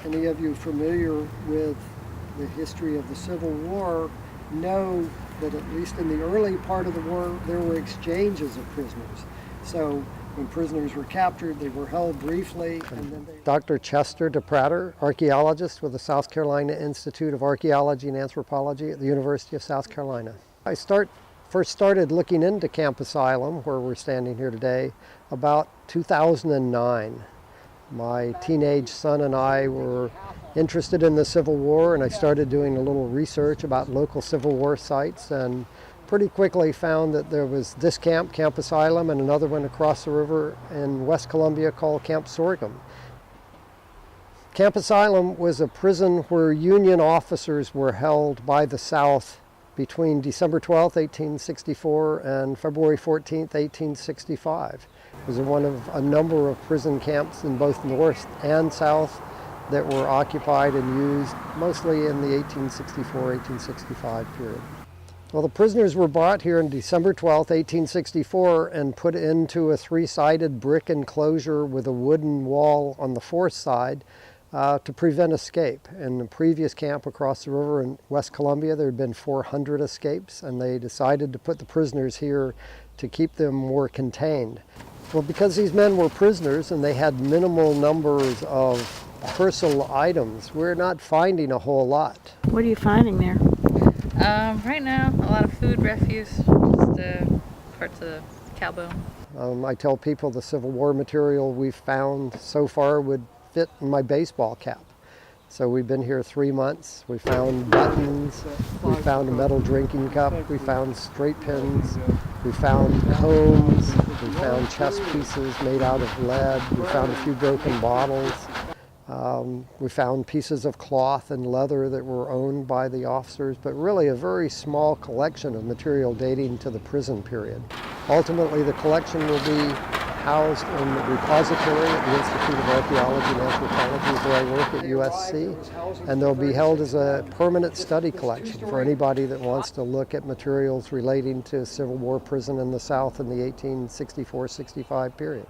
any of you familiar with the history of the Civil War know that at least in the early part of the war, there were exchanges of prisoners. So when prisoners were captured, they were held briefly. And then Dr. Chester DePratter, archaeologist with the South Carolina Institute of Archaeology and Anthropology at the University of South Carolina. I first started looking into Camp Asylum, where we're standing here today, about 2009. My teenage son and I were interested in the Civil War, and I started doing a little research about local Civil War sites, and pretty quickly found that there was this camp, Camp Asylum, and another one across the river in West Columbia called Camp Sorghum. Camp Asylum was a prison where Union officers were held by the South between December 12, 1864 and February 14, 1865. It was one of a number of prison camps in both North and South that were occupied and used mostly in the 1864-1865 period. Well, the prisoners were brought here on December 12, 1864 and put into a three-sided brick enclosure with a wooden wall on the fourth side to prevent escape. In the previous camp across the river in West Columbia, there had been 400 escapes, and they decided to put the prisoners here to keep them more contained. Well, because these men were prisoners and they had minimal numbers of personal items, we're not finding a whole lot. What are you finding there? Right now, a lot of food refuse, just parts of the cow bone. I tell people the Civil War material we've found so far would fit in my baseball cap. So we've been here 3 months. We found buttons, we found a metal drinking cup, we found straight pins, we found combs, we found chess pieces made out of lead, we found a few broken bottles. We found pieces of cloth and leather that were owned by the officers, but really a very small collection of material dating to the prison period. Ultimately, the collection will be housed in the repository at the Institute of Archaeology and Anthropology where I work at USC, and they'll be held as a permanent study collection for anybody that wants to look at materials relating to Civil War prison in the South in the 1864-65 period.